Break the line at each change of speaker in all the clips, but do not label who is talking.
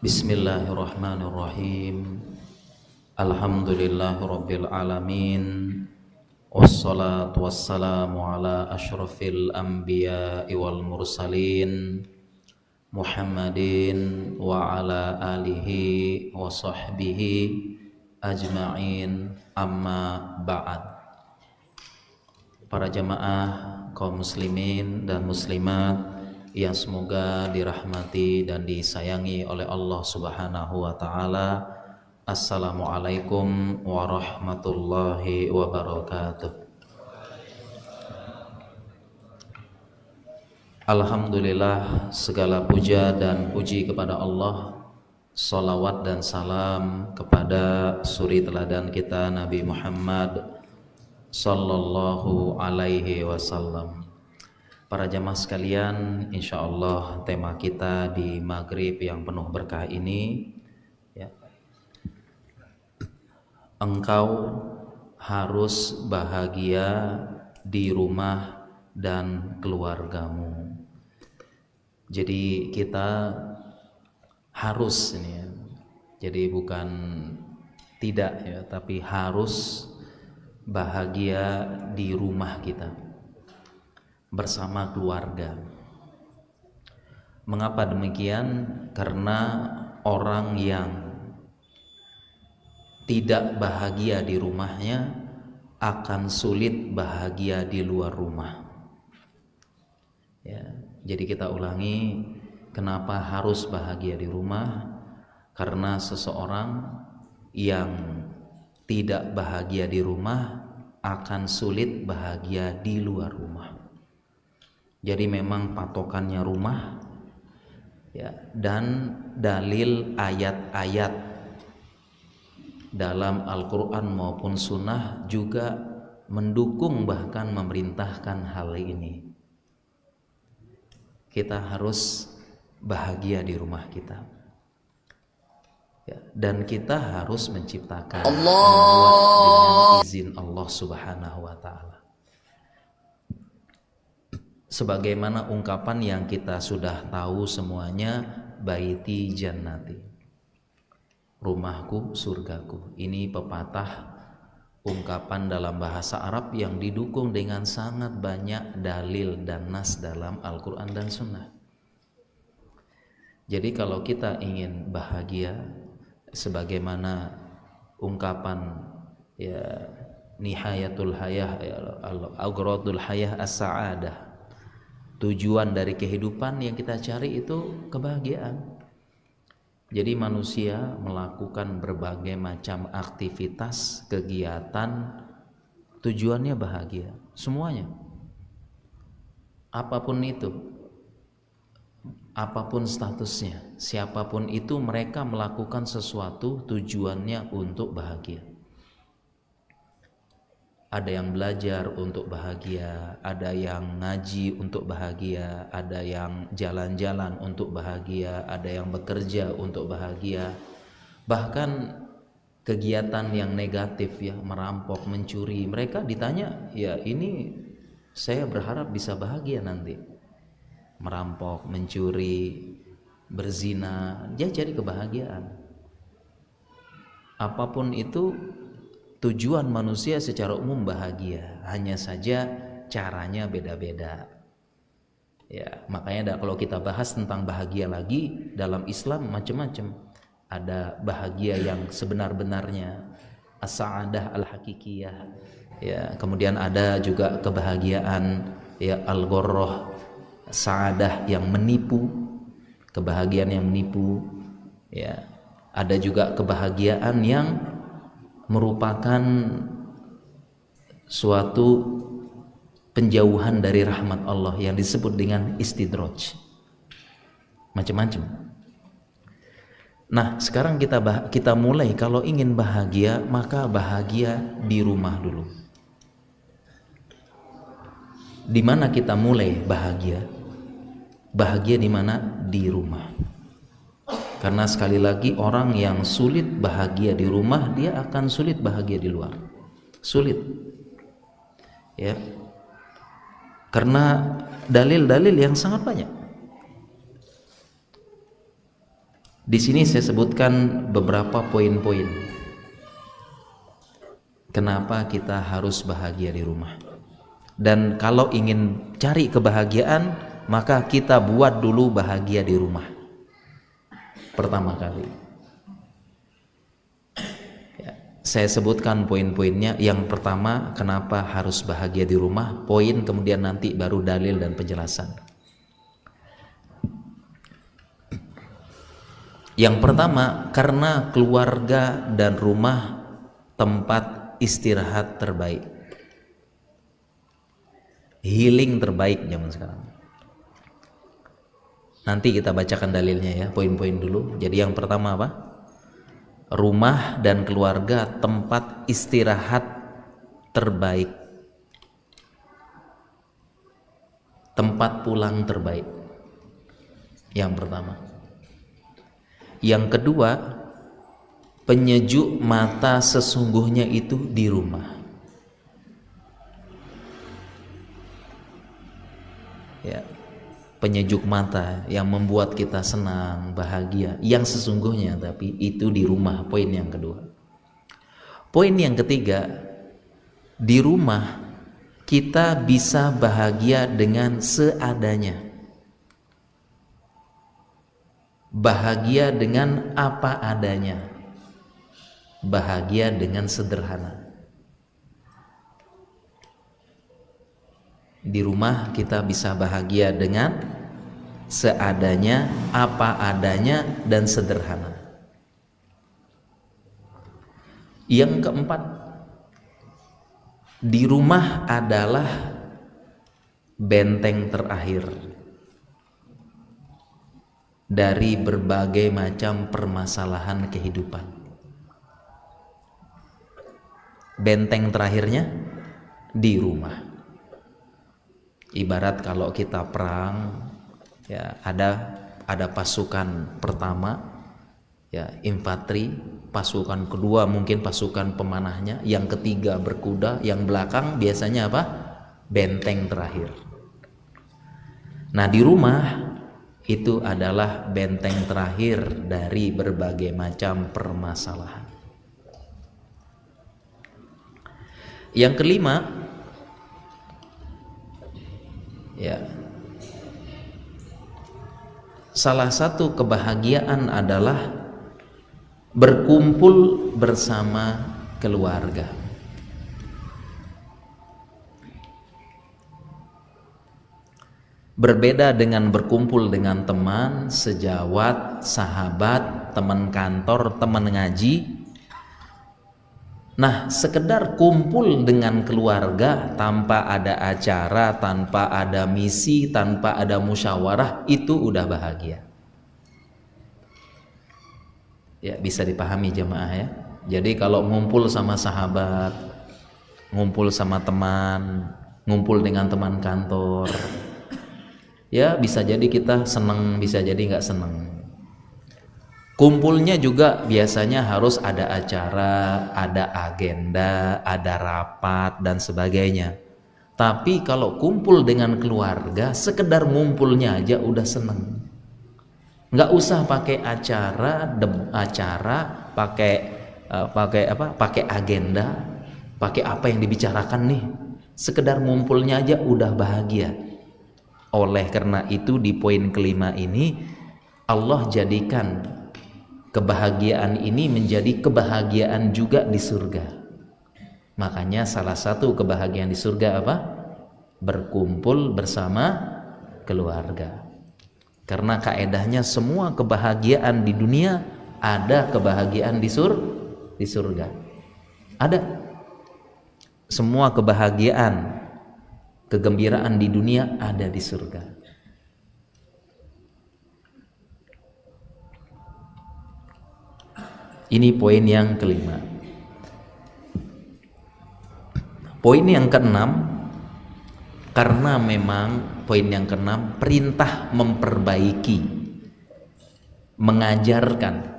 Bismillahirrahmanirrahim. Alhamdulillahirabbil alamin. Wassalatu wassalamu ala asyrafil anbiya'i wal mursalin Muhammadin wa ala alihi wa sahbihi ajma'in, amma ba'd. Para jamaah kaum muslimin dan muslimat yang semoga dirahmati dan disayangi oleh Allah Subhanahu wa taala. Assalamualaikum warahmatullahi wabarakatuh. Alhamdulillah, segala puja dan puji kepada Allah. Salawat dan salam kepada suri teladan kita Nabi Muhammad sallallahu alaihi wasallam. Para jamaah sekalian, insya Allah tema kita di maghrib yang penuh berkah ini, ya, engkau harus bahagia di rumah dan keluargamu. Jadi kita harus ini, ya. Jadi bukan tidak, ya, tapi harus bahagia di rumah kita bersama keluarga. Mengapa demikian? Karena orang yang tidak bahagia di rumahnya akan sulit bahagia di luar rumah. Ya, jadi kita ulangi, kenapa harus bahagia di rumah? Karena seseorang yang tidak bahagia di rumah akan sulit bahagia di luar rumah. Jadi memang patokannya rumah, ya, dan dalil ayat-ayat dalam Al-Quran maupun Sunnah juga mendukung bahkan memerintahkan hal ini. Kita harus bahagia di rumah kita, ya, dan kita harus menciptakan membuat dengan izin Allah Subhanahu wa ta'ala. Sebagaimana ungkapan yang kita sudah tahu semuanya, baiti jannati, rumahku surgaku. Ini pepatah ungkapan dalam bahasa Arab yang didukung dengan sangat banyak dalil dan nas dalam Al-Quran dan Sunnah. Jadi kalau kita ingin bahagia, sebagaimana ungkapan, ya, nihayatul hayah, al-agradul hayah as-sa'adah, tujuan dari kehidupan yang kita cari itu kebahagiaan. Jadi manusia melakukan berbagai macam aktivitas, kegiatan, tujuannya bahagia, semuanya. Apapun itu, apapun statusnya, siapapun itu, mereka melakukan sesuatu tujuannya untuk bahagia. Ada yang belajar untuk bahagia, ada yang ngaji untuk bahagia, ada yang jalan-jalan untuk bahagia, ada yang bekerja untuk bahagia. Bahkan kegiatan yang negatif, ya, merampok, mencuri, mereka ditanya, ya ini saya berharap bisa bahagia nanti. Merampok, mencuri, berzina, dia cari kebahagiaan. Apapun itu, tujuan manusia secara umum bahagia, hanya saja caranya beda-beda. Ya, makanya kalau kita bahas tentang bahagia lagi dalam Islam macam-macam. Ada bahagia yang sebenar-benarnya, as-sa'adah al-hakikiyah. Ya, kemudian ada juga kebahagiaan, ya, al-ghurrah, sa'adah yang menipu, kebahagiaan yang menipu. Ya, ada juga kebahagiaan yang merupakan suatu penjauhan dari rahmat Allah yang disebut dengan istidraj. Macam-macam. Nah, sekarang kita mulai, kalau ingin bahagia, maka bahagia di rumah dulu. Di mana kita mulai bahagia? Bahagia di mana? Di rumah. Karena sekali lagi, orang yang sulit bahagia di rumah, dia akan sulit bahagia di luar. Sulit, ya, karena dalil-dalil yang sangat banyak. Di sini saya sebutkan beberapa poin-poin kenapa kita harus bahagia di rumah. Dan kalau ingin cari kebahagiaan, maka kita buat dulu bahagia di rumah pertama kali. Ya, saya sebutkan poin-poinnya. Yang pertama, kenapa harus bahagia di rumah, poin, kemudian nanti baru dalil dan penjelasan. Yang pertama, karena keluarga dan rumah tempat istirahat terbaik, healing terbaik zaman sekarang. Nanti kita bacakan dalilnya ya, poin-poin dulu. Jadi yang pertama apa? Rumah dan keluarga tempat istirahat terbaik, tempat pulang terbaik. Yang pertama. Yang kedua, penyejuk mata sesungguhnya itu di rumah. Ya, penyejuk mata yang membuat kita senang, bahagia, yang sesungguhnya tapi itu di rumah. Poin yang kedua. Poin yang ketiga, di rumah kita bisa bahagia dengan seadanya. Bahagia dengan apa adanya, bahagia dengan sederhana. Di rumah kita bisa bahagia dengan seadanya, apa adanya, dan sederhana. Yang keempat, di rumah adalah benteng terakhir dari berbagai macam permasalahan kehidupan. Benteng terakhirnya di rumah. Ibarat kalau kita perang, ya ada pasukan pertama, ya infanteri, pasukan kedua mungkin pasukan pemanahnya, yang ketiga berkuda, yang belakang biasanya apa? Benteng terakhir. Nah, di rumah itu adalah benteng terakhir dari berbagai macam permasalahan. Yang kelima, ya, salah satu kebahagiaan adalah berkumpul bersama keluarga. Berbeda dengan berkumpul dengan teman, sejawat, sahabat, teman kantor, teman ngaji. Nah, sekedar kumpul dengan keluarga tanpa ada acara, tanpa ada misi, tanpa ada musyawarah, itu udah bahagia. Ya, bisa dipahami jemaah ya. Jadi kalau ngumpul sama sahabat, ngumpul sama teman, ngumpul dengan teman kantor, ya bisa jadi kita seneng, bisa jadi nggak seneng. Kumpulnya juga biasanya harus ada acara, ada agenda, ada rapat dan sebagainya. Tapi kalau kumpul dengan keluarga, sekedar ngumpulnya aja udah seneng. Nggak usah pakai acara, pakai agenda, pakai apa yang dibicarakan nih. Sekedar ngumpulnya aja udah bahagia. Oleh karena itu di poin kelima ini Allah jadikan kebahagiaan ini menjadi kebahagiaan juga di surga. Makanya salah satu kebahagiaan di surga apa? Berkumpul bersama keluarga. Karena kaedahnya semua kebahagiaan di dunia ada kebahagiaan di surga. Ada. Semua kebahagiaan, kegembiraan di dunia ada di surga. Ini poin yang kelima. Poin yang keenam, karena memang poin yang keenam perintah memperbaiki, mengajarkan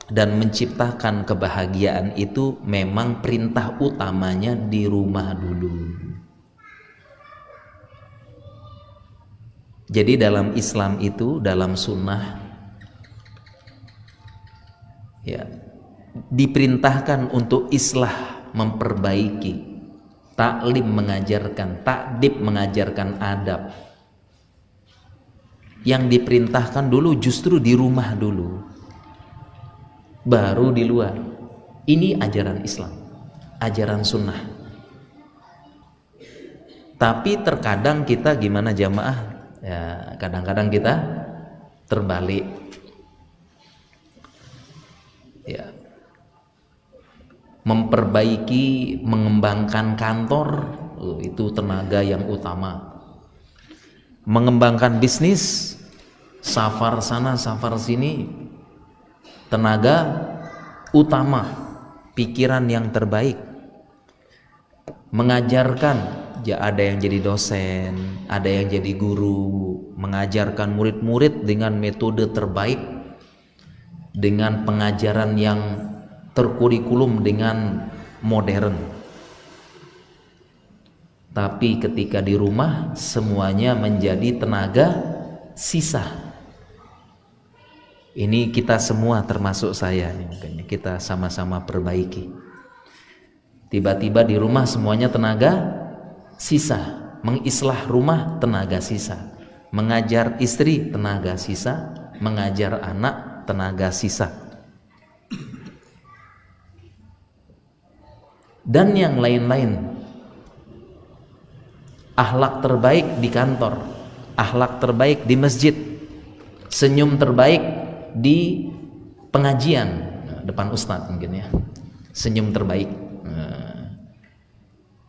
dan menciptakan kebahagiaan itu memang perintah utamanya di rumah dulu. Jadi dalam Islam itu, dalam sunnah, Ya, diperintahkan untuk islah, memperbaiki, taklim mengajarkan, takdib mengajarkan adab. Yang diperintahkan dulu justru di rumah dulu, baru di luar. Ini ajaran Islam, ajaran sunnah. Tapi terkadang kita gimana jamaah? Ya, kadang-kadang kita terbalik. Ya, memperbaiki, mengembangkan kantor, itu tenaga yang utama. Mengembangkan bisnis, safar sana safar sini, tenaga utama, pikiran yang terbaik. Mengajarkan, ya ada yang jadi dosen, ada yang jadi guru, mengajarkan murid-murid dengan metode terbaik, dengan pengajaran yang terkurikulum dengan modern. Tapi ketika di rumah semuanya menjadi tenaga sisa. Ini kita semua termasuk saya nih, makanya kita sama-sama perbaiki. Tiba-tiba di rumah semuanya tenaga sisa, mengislah rumah tenaga sisa, mengajar istri tenaga sisa, mengajar anak tenaga sisa, dan yang lain-lain. Akhlak terbaik di kantor, akhlak terbaik di masjid, senyum terbaik di pengajian depan ustadz mungkin ya, senyum terbaik,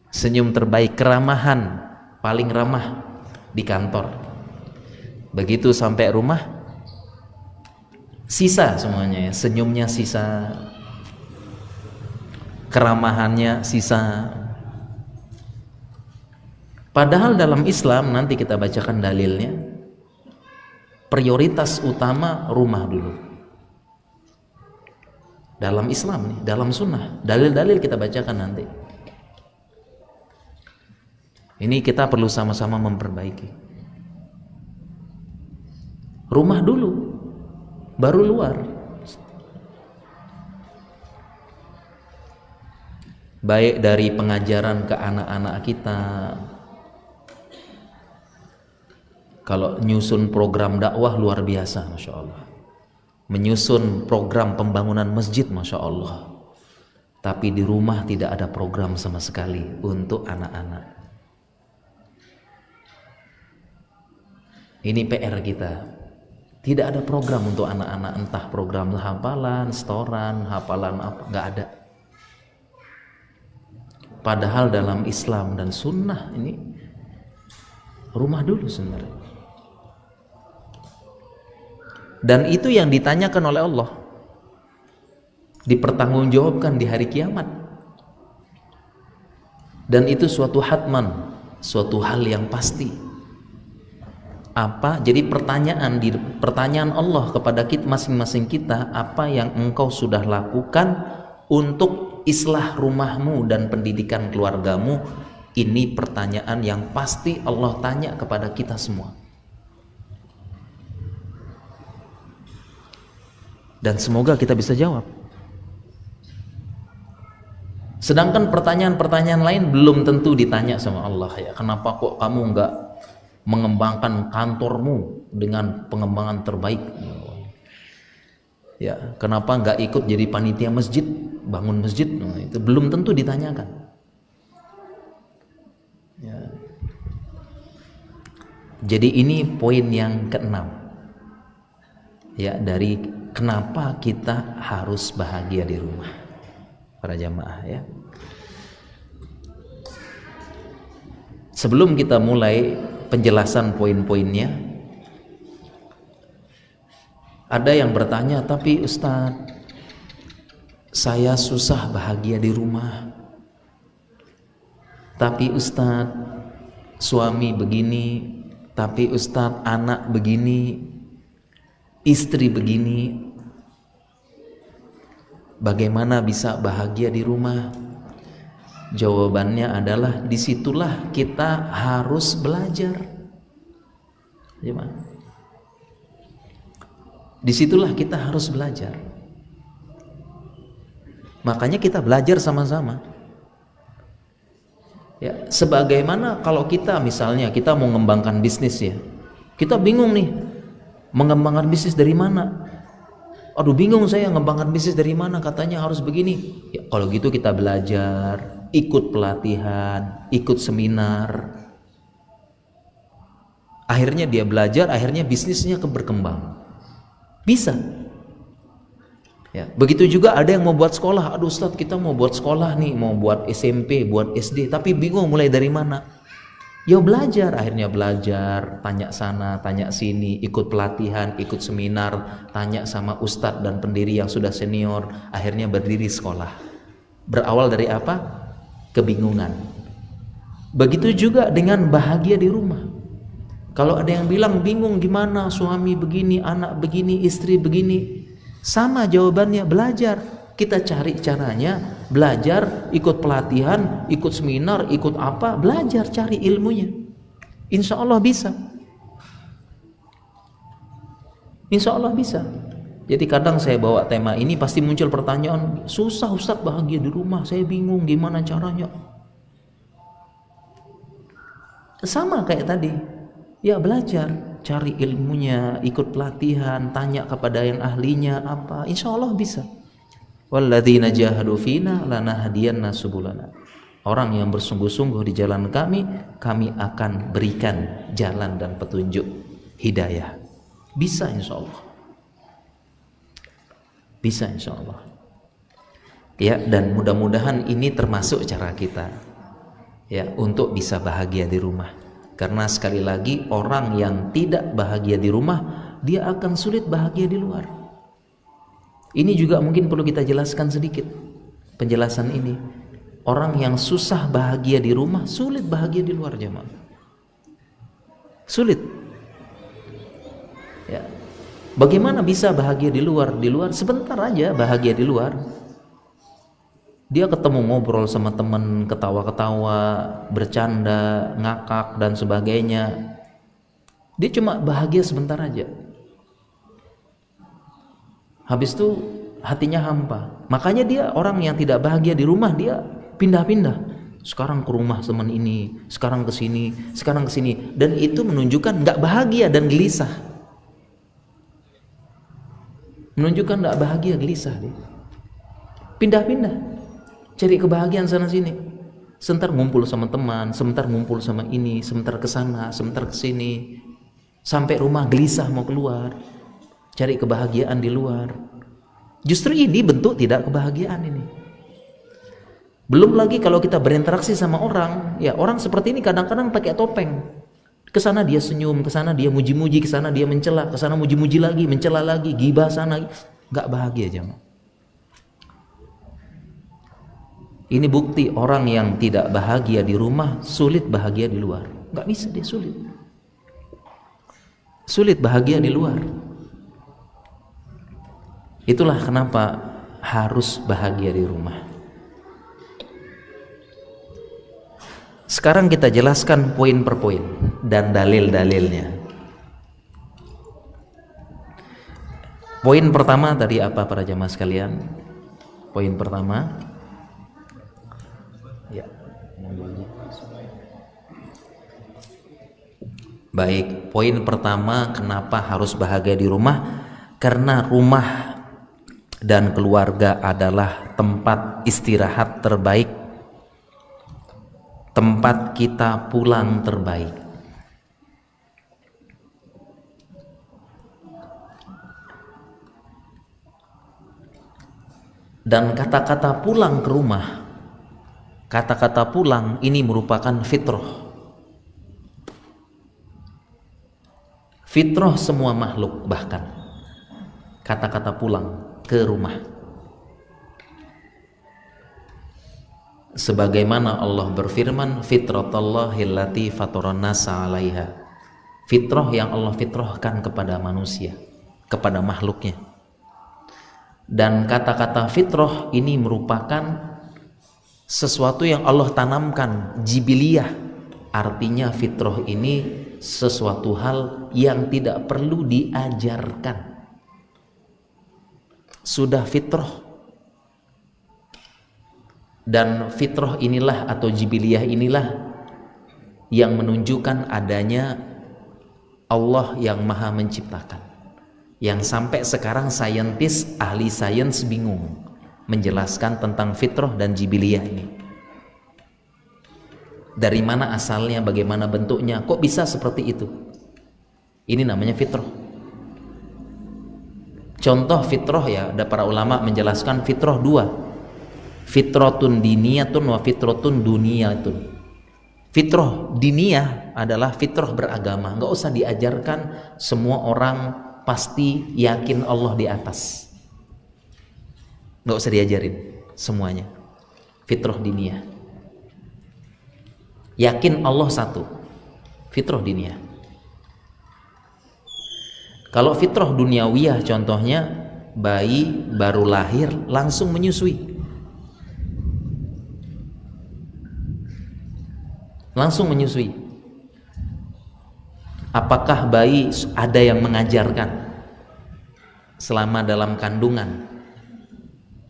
senyum terbaik, keramahan paling ramah di kantor. Begitu sampai rumah sisa semuanya ya, senyumnya sisa, keramahannya sisa. Padahal dalam Islam, nanti kita bacakan dalilnya, prioritas utama rumah dulu. Dalam Islam nih, dalam sunnah, dalil-dalil kita bacakan nanti. Ini kita perlu sama-sama memperbaiki. Rumah dulu, baru luar. Baik dari pengajaran ke anak-anak kita. Kalau nyusun program dakwah luar biasa, Masya Allah. Menyusun program pembangunan masjid, Masya Allah. Tapi di rumah tidak ada program sama sekali untuk anak-anak. Ini PR kita. Tidak ada program untuk anak-anak, entah program hafalan, setoran, hafalan apa, nggak ada. Padahal dalam Islam dan sunnah ini rumah dulu sebenarnya. Dan itu yang ditanyakan oleh Allah, dipertanggungjawabkan di hari kiamat. Dan itu suatu hatman, suatu hal yang pasti. Apa? Jadi pertanyaan Allah kepada kita masing-masing kita, apa yang engkau sudah lakukan untuk islah rumahmu dan pendidikan keluargamu? Ini pertanyaan yang pasti Allah tanya kepada kita semua. Dan semoga kita bisa jawab. Sedangkan pertanyaan-pertanyaan lain belum tentu ditanya sama Allah ya. Kenapa kok kamu enggak mengembangkan kantormu dengan pengembangan terbaik? Ya, kenapa enggak ikut jadi panitia masjid, bangun masjid? Nah, itu belum tentu ditanyakan. Ya. Jadi ini poin yang keenam. Ya, dari kenapa kita harus bahagia di rumah, para jamaah ya. Sebelum kita mulai penjelasan poin-poinnya, ada yang bertanya, tapi Ustadz, saya susah bahagia di rumah. Tapi Ustadz, suami begini. Tapi Ustadz, anak begini, istri begini. Bagaimana bisa bahagia di rumah? Jawabannya adalah disitulah kita harus belajar. Disitulah kita harus belajar. Makanya kita belajar sama-sama. Ya, sebagaimana kalau kita misalnya kita mau mengembangkan bisnis ya, kita bingung nih, mengembangkan bisnis dari mana? Aduh bingung saya mengembangkan bisnis dari mana, katanya harus begini. Ya, kalau gitu kita belajar, ikut pelatihan, ikut seminar. Akhirnya dia belajar, akhirnya bisnisnya berkembang. Bisa. Ya, begitu juga ada yang mau buat sekolah. Aduh Ustadz, kita mau buat sekolah nih, mau buat SMP, buat SD, tapi bingung mulai dari mana. Ya belajar, akhirnya belajar, tanya sana, tanya sini, ikut pelatihan, ikut seminar, tanya sama ustadz dan pendiri yang sudah senior, akhirnya berdiri sekolah. Berawal dari apa? Kebingungan. Begitu juga dengan bahagia di rumah. Kalau ada yang bilang bingung gimana, suami begini, anak begini, istri begini, sama jawabannya, belajar. Kita cari caranya, belajar, ikut pelatihan, ikut seminar, ikut apa, belajar, cari ilmunya. Insya Allah bisa. Insya Allah bisa. Jadi kadang saya bawa tema ini pasti muncul pertanyaan, susah Ustadz bahagia di rumah, saya bingung gimana caranya. Sama kayak tadi, ya belajar, cari ilmunya, ikut pelatihan, tanya kepada yang ahlinya apa, insya Allah bisa. Walladzina jahadu fina lanahdiyanna subulana. Orang yang bersungguh-sungguh di jalan kami akan berikan jalan dan petunjuk hidayah. Bisa insya Allah. Bisa insya Allah. Ya, dan mudah-mudahan ini termasuk cara kita ya untuk bisa bahagia di rumah. Karena sekali lagi orang yang tidak bahagia di rumah, dia akan sulit bahagia di luar. Ini juga mungkin perlu kita jelaskan sedikit penjelasan ini. Orang yang susah bahagia di rumah, sulit bahagia di luar jemaah. Sulit. Ya. Bagaimana bisa bahagia di luar? Di luar sebentar aja bahagia di luar. Dia ketemu ngobrol sama teman, ketawa-ketawa, bercanda, ngakak dan sebagainya. Dia cuma bahagia sebentar aja. Habis itu hatinya hampa. Makanya dia orang yang tidak bahagia di rumah, dia pindah-pindah. Sekarang ke rumah teman ini, sekarang ke sini, sekarang ke sini, dan itu menunjukkan nggak bahagia dan gelisah. Menunjukkan nggak bahagia, gelisah dia. Pindah-pindah, cari kebahagiaan sana sini. Sebentar ngumpul sama teman, sebentar ngumpul sama ini, sebentar ke sana, sebentar ke sini. Sampai rumah gelisah mau keluar. Cari kebahagiaan di luar. Justru ini bentuk tidak kebahagiaan ini. Belum lagi kalau kita berinteraksi sama orang, ya orang seperti ini kadang-kadang pakai topeng. Kesana dia senyum, kesana dia muji-muji, kesana dia mencela, kesana muji-muji lagi, mencela lagi, gibah sana, nggak bahagia jemaah. Ini bukti orang yang tidak bahagia di rumah sulit bahagia di luar. Nggak bisa, dia sulit. Sulit bahagia di luar. Itulah kenapa harus bahagia di rumah. Sekarang kita jelaskan poin per poin dan dalil-dalilnya. Poin pertama tadi apa para jamaah sekalian? Poin pertama, ya. Baik, poin pertama kenapa harus bahagia di rumah? Karena rumah dan keluarga adalah tempat istirahat terbaik, tempat kita pulang terbaik. Dan kata-kata pulang ke rumah, kata-kata pulang ini merupakan fitrah. Fitrah semua makhluk, bahkan kata-kata pulang ke rumah. Sebagaimana Allah berfirman, fitratallahi allati fataran nasa 'alaiha. Fitrah yang Allah fitrahkan kepada manusia, kepada makhluknya. Dan kata-kata fitrah ini merupakan sesuatu yang Allah tanamkan, jibiliyah. Artinya fitrah ini sesuatu hal yang tidak perlu diajarkan. Sudah fitrah. Dan fitrah inilah atau jibiliyah inilah yang menunjukkan adanya Allah yang maha menciptakan, yang sampai sekarang saintis, ahli sains bingung menjelaskan tentang fitrah dan jibiliyah ini. Dari mana asalnya, bagaimana bentuknya, kok bisa seperti itu? Ini namanya fitrah. Contoh fitrah ya, ada para ulama menjelaskan fitrah dua, fitratun diniyatun wa fitratun duniyatun. Fitrah diniyah adalah fitrah beragama, nggak usah diajarkan, semua orang pasti yakin Allah di atas, nggak usah diajarin semuanya. Fitrah diniyah, yakin Allah satu, fitrah diniyah. Kalau fitrah duniawiyah contohnya bayi baru lahir langsung menyusui, langsung menyusui. Apakah bayi ada yang mengajarkan selama dalam kandungan?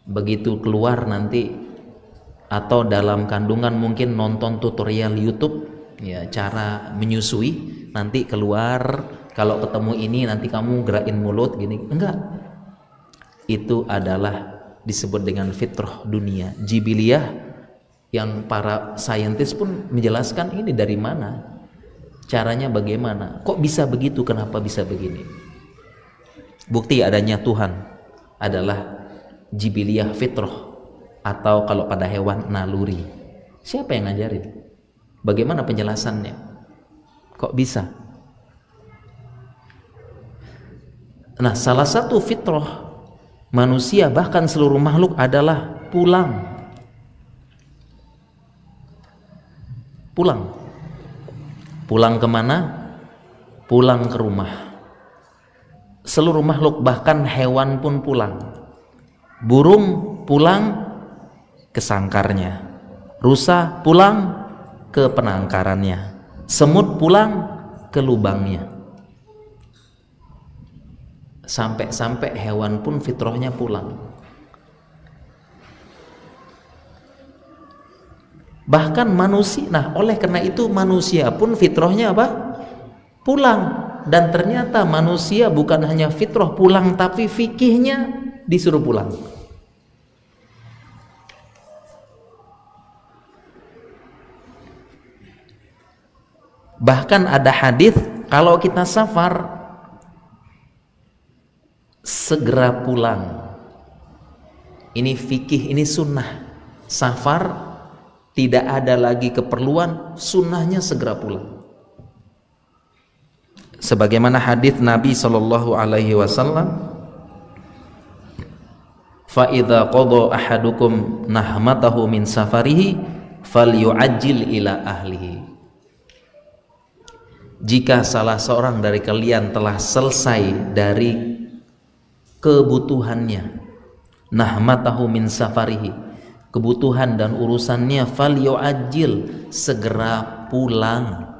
Begitu keluar nanti, atau dalam kandungan mungkin nonton tutorial YouTube ya cara menyusui, nanti keluar kalau ketemu ini nanti kamu gerakin mulut gini, enggak. Itu adalah disebut dengan fitrah dunia, jibiliyah, yang para saintis pun menjelaskan ini dari mana, caranya bagaimana, kok bisa begitu, kenapa bisa begini. Bukti adanya Tuhan adalah jibiliyah fitrah, atau kalau pada hewan naluri. Siapa yang ngajarin? Bagaimana penjelasannya? Kok bisa? Nah, salah satu fitrah manusia bahkan seluruh makhluk adalah pulang. Pulang kemana? Pulang ke rumah. Seluruh makhluk, bahkan hewan pun pulang. Burung pulang ke sangkarnya, rusa pulang ke penangkarannya, semut pulang ke lubangnya. Sampai-sampai hewan pun fitrahnya pulang. Bahkan manusia, nah oleh karena itu manusia pun fitrahnya apa? Pulang. Dan ternyata manusia bukan hanya fitrah pulang, tapi fikihnya disuruh pulang. Bahkan ada hadis kalau kita safar segera pulang. Ini fikih, ini sunnah. Safar tidak ada lagi keperluan, sunnahnya segera pulang. Sebagaimana hadis Nabi sallallahu alaihi wasallam, fa idza qada ahadukum nahmatahu min safarihi falyu'ajjil ila ahlihi. Jika salah seorang dari kalian telah selesai dari kebutuhannya, nahmatahu min safarihi, kebutuhan dan urusannya, falyu'ajjil, segera pulang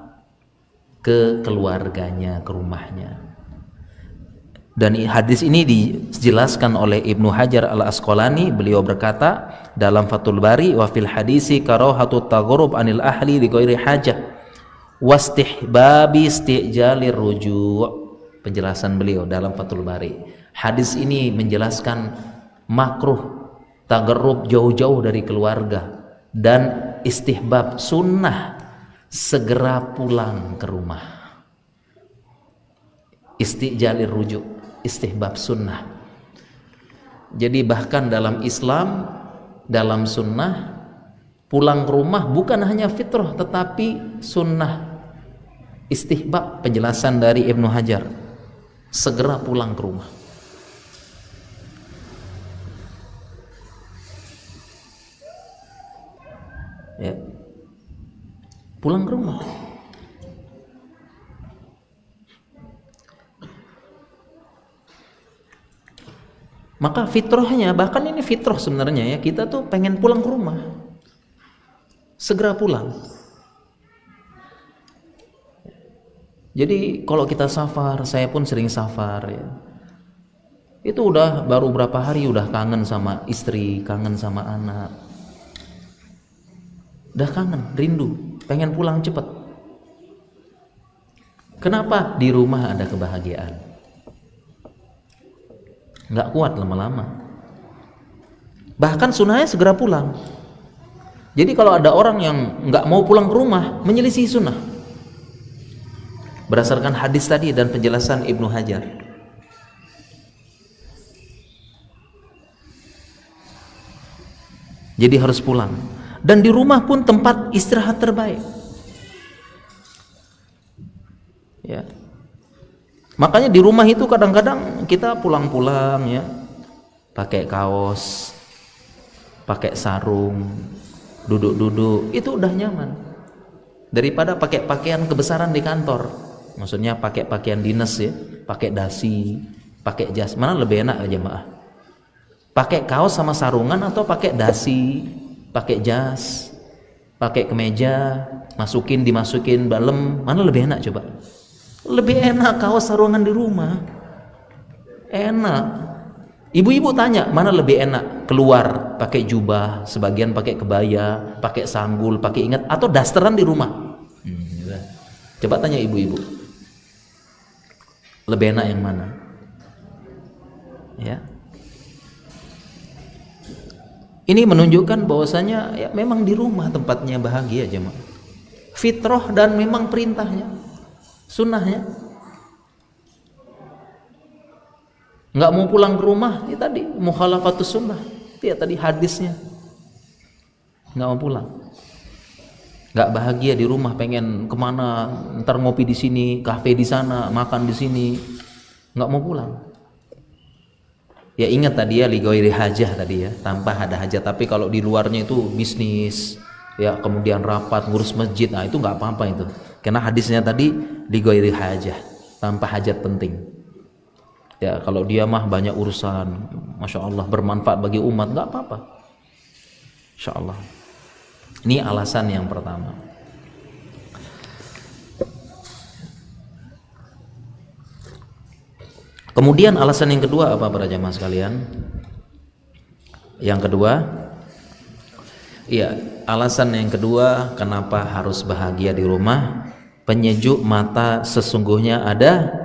ke keluarganya, ke rumahnya. Dan hadis ini dijelaskan oleh Ibnu Hajar al-Asqalani. Beliau berkata dalam Fathul Bari, wa fil hadisi karahatu taghrub anil ahli li ghairi hajah wastihbabi istijalir ruju'. Penjelasan beliau dalam Fathul Bari, hadis ini menjelaskan makruh tagarrub, jauh-jauh dari keluarga, dan istihbab, sunnah, segera pulang ke rumah. Istijalir rujuk, istihbab, sunnah. Jadi bahkan dalam Islam, dalam sunnah, pulang ke rumah bukan hanya fitrah tetapi sunnah, istihbab. Penjelasan dari Ibnu Hajar, segera pulang ke rumah. Ya, pulang ke rumah. Maka fitrahnya, bahkan ini fitrah sebenarnya ya, kita tuh pengen pulang ke rumah, segera pulang. Jadi kalau kita safar, saya pun sering safar ya, itu udah baru berapa hari udah kangen sama istri, kangen sama anak. Udah kangen, rindu, pengen pulang cepat. Kenapa? Di rumah ada kebahagiaan. Nggak kuat lama-lama. Bahkan sunnahnya segera pulang. Jadi kalau ada orang yang nggak mau pulang ke rumah, menyelisih sunnah. Berdasarkan hadis tadi dan penjelasan Ibnu Hajar. Jadi harus pulang. Dan di rumah pun tempat istirahat terbaik. Ya. Makanya di rumah itu kadang-kadang kita pulang-pulang ya, pakai kaos, pakai sarung, duduk-duduk, itu udah nyaman. Daripada pakai pakaian kebesaran di kantor. Maksudnya pakai pakaian dinas ya, pakai dasi, pakai jas. Mana lebih enak ya jemaah? Pakai kaos sama sarungan atau pakai dasi, pakai jas, pakai kemeja, dimasukin balem, mana lebih enak coba? Lebih enak kaos sarungan di rumah. Enak. Ibu-ibu tanya, mana lebih enak? Keluar pakai jubah, sebagian pakai kebaya, pakai sanggul, pakai ingat, atau dasteran di rumah? Coba tanya ibu-ibu. Lebih enak yang mana? Ya. Ini menunjukkan bahwasanya ya memang di rumah tempatnya bahagia jemaah. Fitrah dan memang perintahnya, sunnahnya. Nggak mau pulang ke rumah, ya tadi mukhalafatus sunnah. Itu ya tadi hadisnya. Nggak mau pulang. Nggak bahagia di rumah, pengen kemana? Ntar ngopi di sini, kafe di sana, makan di sini. Nggak mau pulang. Ya ingat tadi ya lighairi hajah tadi ya, tanpa ada hajat. Tapi kalau di luarnya itu bisnis, ya kemudian rapat ngurus masjid, nah itu nggak apa-apa itu. Karena hadisnya tadi lighairi hajah, tanpa hajat penting. Ya kalau dia mah banyak urusan, masya Allah bermanfaat bagi umat, nggak apa-apa. Insya Allah. Ini alasan yang pertama. Kemudian alasan yang kedua apa para jamaah sekalian? Yang kedua, iya, alasan yang kedua kenapa harus bahagia di rumah? Penyejuk mata sesungguhnya ada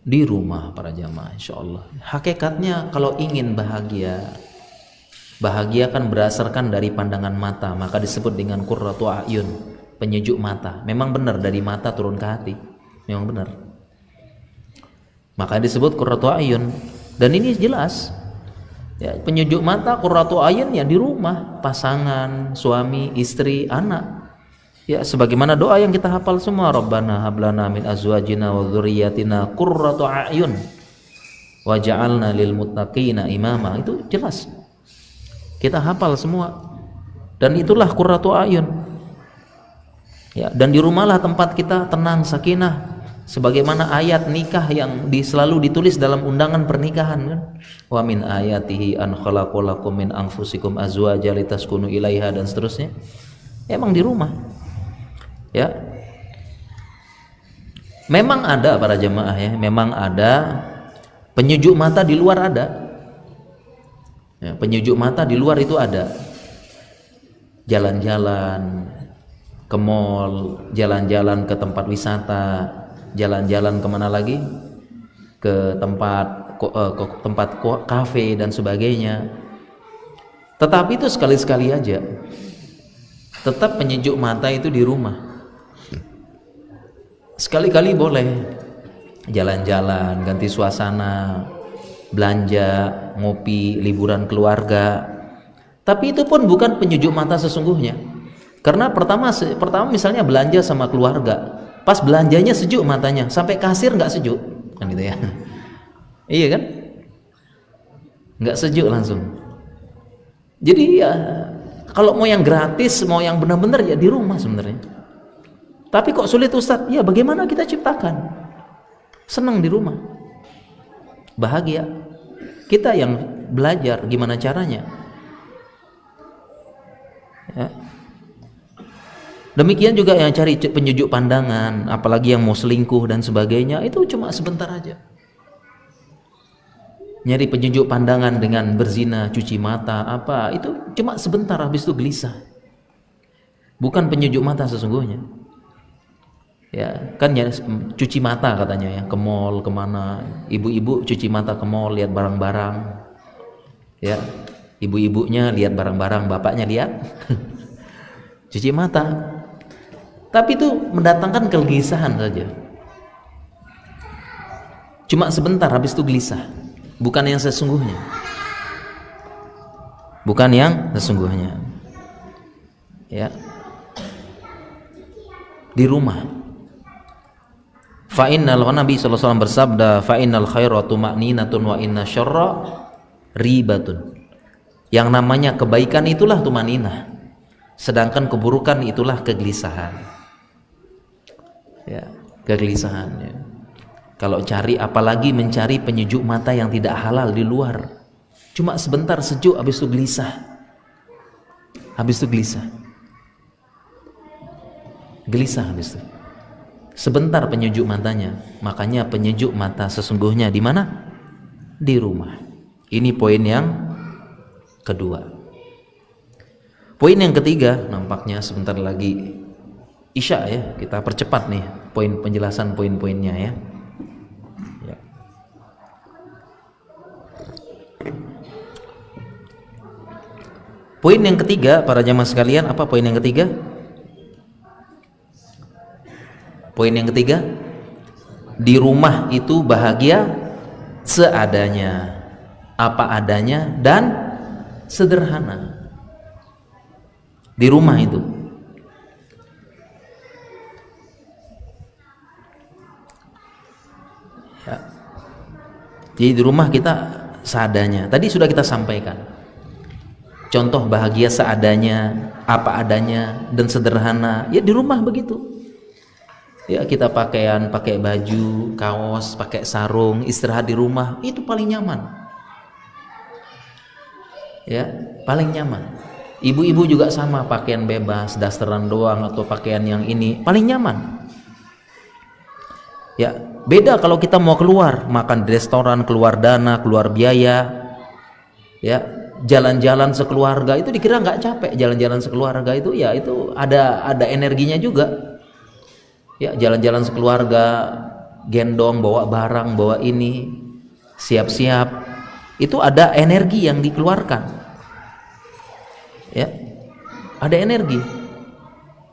di rumah para jamaah, insya Allah. Hakikatnya kalau ingin bahagia, bahagia kan berdasarkan dari pandangan mata, maka disebut dengan qurratu a'yun, penyejuk mata. Memang benar dari mata turun ke hati, memang benar. Maka disebut qurratu a'yun. Dan ini jelas ya, penyejuk mata qurratu a'yun ya di rumah, pasangan, suami, istri, anak. Ya sebagaimana doa yang kita hafal semua, Rabbana hablana min azwajina wa dzurriyyatina qurratu a'yun waj'alna lil muttaqina imama. Itu jelas. Kita hafal semua. Dan itulah qurratu a'yun. Ya, dan di rumahlah tempat kita tenang, sakinah. Sebagaimana ayat nikah yang selalu ditulis dalam undangan pernikahan kan, wa min ayatihi an khalaqalakum min anfusikum azwaja litaskunu ilaiha dan seterusnya. Emang di rumah ya, memang ada para jemaah ya, memang ada penyejuk mata di luar, ada ya, penyejuk mata di luar itu ada. Jalan-jalan ke mall, jalan-jalan ke tempat wisata, jalan-jalan kemana lagi, ke tempat kafe dan sebagainya. Tetapi itu sekali-sekali aja. Tetap penyejuk mata itu di rumah. Sekali-kali boleh jalan-jalan, ganti suasana, belanja, ngopi, liburan keluarga. Tapi itu pun bukan penyejuk mata sesungguhnya. Karena pertama misalnya belanja sama keluarga, pas belanjanya sejuk matanya, sampai kasir nggak sejuk, kan gitu ya? Iya kan? Nggak sejuk langsung. Jadi ya kalau mau yang gratis, mau yang benar-benar ya di rumah sebenarnya. Tapi kok sulit Ustadz? Ya bagaimana kita ciptakan? Senang di rumah, bahagia. Kita yang belajar gimana caranya. Ya. Demikian juga yang cari penyejuk pandangan, apalagi yang mau selingkuh dan sebagainya, itu cuma sebentar aja. Nyari penyejuk pandangan dengan berzina, cuci mata, apa, itu cuma sebentar, habis itu gelisah. bukan penyejuk mata sesungguhnya. Ya, kan ya cuci mata katanya ya, ke mall kemana, ibu-ibu cuci mata ke mall lihat barang-barang, ya, ibu-ibunya lihat barang-barang, bapaknya lihat cuci mata. Tapi itu mendatangkan kegelisahan saja. Cuma sebentar, habis itu gelisah. Bukan yang sesungguhnya. Bukan yang sesungguhnya. Ya. Di rumah. Fa innal Nabi sallallahu alaihi wasallam bersabda, fa innal khairatu ma'ninatun wa inna syarra ribatun. Yang namanya kebaikan itulah tumaninah. Sedangkan keburukan itulah kegelisahan. Ya, kegelisahan ya. Kalau cari, apalagi mencari penyejuk mata yang tidak halal di luar, cuma sebentar sejuk, habis itu gelisah, habis itu gelisah, habis itu sebentar penyejuk matanya. Makanya penyejuk mata sesungguhnya di mana? Di rumah. Ini poin yang kedua. Poin yang ketiga, nampaknya sebentar lagi Isya ya, kita percepat nih poin penjelasan poin-poinnya ya. Poin yang ketiga, para jamaah sekalian, apa poin yang ketiga? Poin yang ketiga, di rumah itu bahagia seadanya, apa adanya dan sederhana. Di rumah itu. Ya. Jadi di rumah kita seadanya. Tadi sudah kita sampaikan. Contoh bahagia seadanya, apa adanya dan sederhana. Ya di rumah begitu. Ya kita pakai baju, kaos, pakai sarung, istirahat di rumah, itu paling nyaman. Ya, paling nyaman. Ibu-ibu juga sama, pakaian bebas, dasteran doang atau pakaian yang ini, paling nyaman. Ya, beda kalau kita mau keluar, makan di restoran, keluar dana, keluar biaya. Ya, jalan-jalan sekeluarga itu dikira nggak capek. Jalan-jalan sekeluarga itu ya itu ada energinya juga. Ya, jalan-jalan sekeluarga, gendong, bawa barang, bawa ini, siap-siap, itu ada energi yang dikeluarkan. Ya, ada energi.